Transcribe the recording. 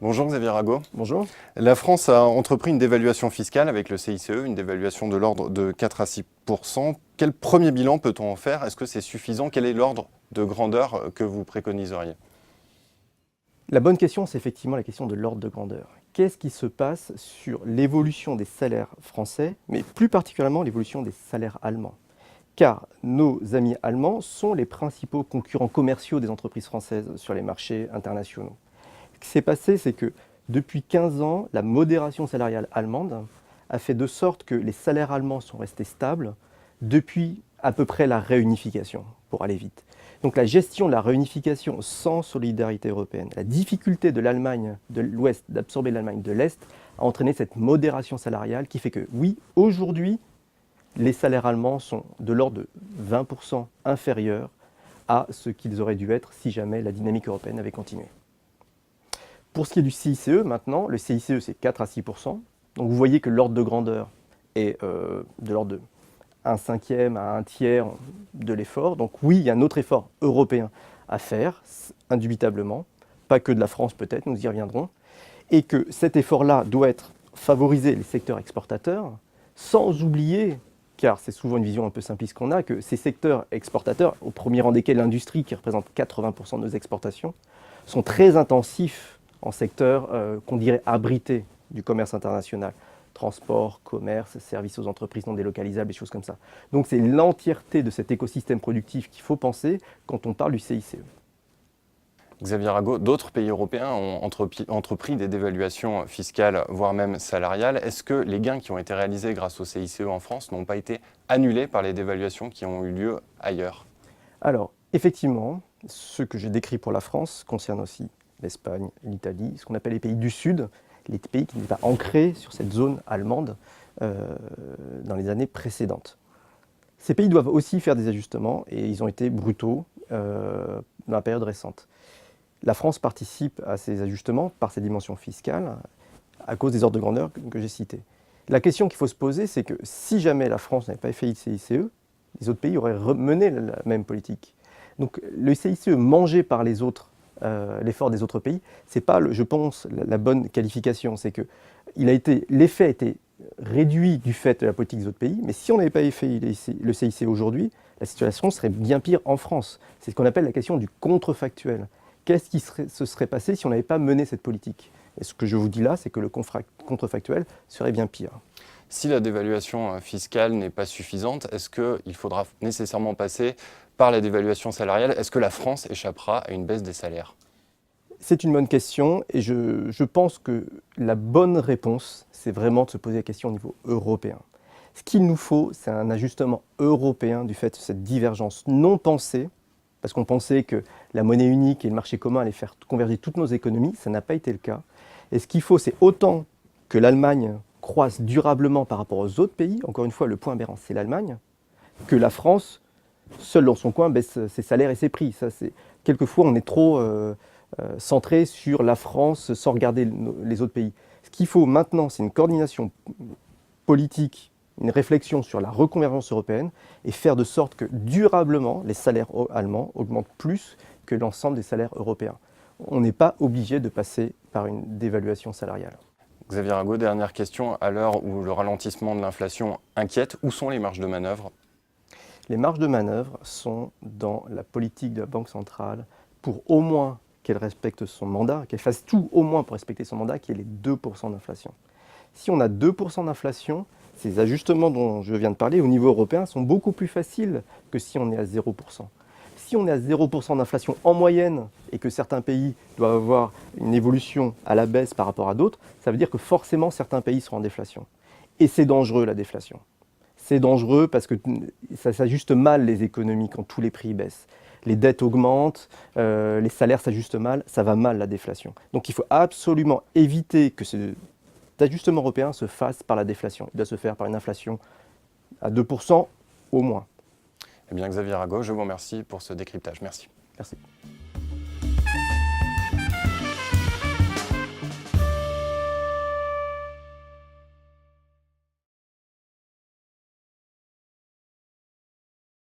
Bonjour Xavier Rago. Bonjour. La France a entrepris une dévaluation fiscale avec le CICE, une dévaluation de l'ordre de 4 à 6%. Quel premier bilan peut-on en faire? Est-ce que c'est suffisant? Quel est l'ordre de grandeur que vous préconiseriez? La bonne question, c'est effectivement la question de l'ordre de grandeur. Qu'est-ce qui se passe sur l'évolution des salaires français, mais plus particulièrement l'évolution des salaires allemands? Car nos amis allemands sont les principaux concurrents commerciaux des entreprises françaises sur les marchés internationaux. Ce qui s'est passé, c'est que depuis 15 ans, la modération salariale allemande a fait de sorte que les salaires allemands sont restés stables depuis à peu près la réunification, pour aller vite. Donc la gestion de la réunification sans solidarité européenne, la difficulté de l'Allemagne de l'Ouest d'absorber l'Allemagne de l'Est a entraîné cette modération salariale qui fait que oui, aujourd'hui, les salaires allemands sont de l'ordre de 20% inférieurs à ce qu'ils auraient dû être si jamais la dynamique européenne avait continué. Pour ce qui est du CICE, maintenant, le CICE c'est 4 à 6%. Donc vous voyez que l'ordre de grandeur est de l'ordre de 1/5 à 1/3 de l'effort. Donc oui, il y a un autre effort européen à faire, indubitablement, pas que de la France peut-être, nous y reviendrons, et que cet effort-là doit être favoriser les secteurs exportateurs, sans oublier, car c'est souvent une vision un peu simpliste qu'on a, que ces secteurs exportateurs, au premier rang desquels l'industrie, qui représente 80% de nos exportations, sont très intensifs en secteur qu'on dirait abrité du commerce international. Transport, commerce, services aux entreprises non délocalisables, des choses comme ça. Donc c'est l'entièreté de cet écosystème productif qu'il faut penser quand on parle du CICE. Xavier Rago, d'autres pays européens ont entrepris des dévaluations fiscales, voire même salariales. Est-ce que les gains qui ont été réalisés grâce au CICE en France n'ont pas été annulés par les dévaluations qui ont eu lieu ailleurs? Alors, effectivement, ce que j'ai décrit pour la France concerne aussi l'Espagne, l'Italie, ce qu'on appelle les pays du Sud, les pays qui n'étaient pas ancrés sur cette zone allemande dans les années précédentes. Ces pays doivent aussi faire des ajustements et ils ont été brutaux dans la période récente. La France participe à ces ajustements par ses dimensions fiscales à cause des ordres de grandeur que j'ai cités. La question qu'il faut se poser, c'est que si jamais la France n'avait pas fait le CICE, les autres pays auraient mené la même politique. Donc le CICE mangé par les autres, l'effort des autres pays, c'est pas, je pense, la bonne qualification. C'est que l'effet a été réduit du fait de la politique des autres pays, mais si on n'avait pas fait le CICE aujourd'hui, la situation serait bien pire en France. C'est ce qu'on appelle la question du contrefactuel. Qu'est-ce qui se serait passé si on n'avait pas mené cette politique? Et ce que je vous dis là, c'est que le contrefactuel serait bien pire. Si la dévaluation fiscale n'est pas suffisante, est-ce qu'il faudra nécessairement passer par la dévaluation salariale? Est-ce que la France échappera à une baisse des salaires? C'est une bonne question et je pense que la bonne réponse, c'est vraiment de se poser la question au niveau européen. Ce qu'il nous faut, c'est un ajustement européen du fait de cette divergence non pensée, parce qu'on pensait que la monnaie unique et le marché commun allaient faire converger toutes nos économies, ça n'a pas été le cas. Et ce qu'il faut, c'est autant que l'Allemagne croisse durablement par rapport aux autres pays, encore une fois, le point aberrant, c'est l'Allemagne, que la France, seule dans son coin, baisse ses salaires et ses prix. Quelquefois, on est trop centré sur la France sans regarder les autres pays. Ce qu'il faut maintenant, c'est une coordination politique, une réflexion sur la reconvergence européenne et faire de sorte que durablement, les salaires allemands augmentent plus que l'ensemble des salaires européens. On n'est pas obligé de passer par une dévaluation salariale. Xavier Rago, dernière question. À l'heure où le ralentissement de l'inflation inquiète, où sont les marges de manœuvre? Les marges de manœuvre sont dans la politique de la Banque centrale pour au moins qu'elle respecte son mandat, qu'elle fasse tout au moins pour respecter son mandat, qui est les 2% d'inflation. Si on a 2% d'inflation, ces ajustements dont je viens de parler au niveau européen sont beaucoup plus faciles que si on est à 0%. Si on est à 0% d'inflation en moyenne et que certains pays doivent avoir une évolution à la baisse par rapport à d'autres, ça veut dire que forcément certains pays seront en déflation. Et c'est dangereux la déflation. C'est dangereux parce que ça s'ajuste mal les économies quand tous les prix baissent. Les dettes augmentent, les salaires s'ajustent mal, ça va mal la déflation. Donc il faut absolument éviter que cet ajustement européen se fasse par la déflation. Il doit se faire par une inflation à 2% au moins. Eh bien, Xavier Rago, je vous remercie pour ce décryptage. Merci. Merci.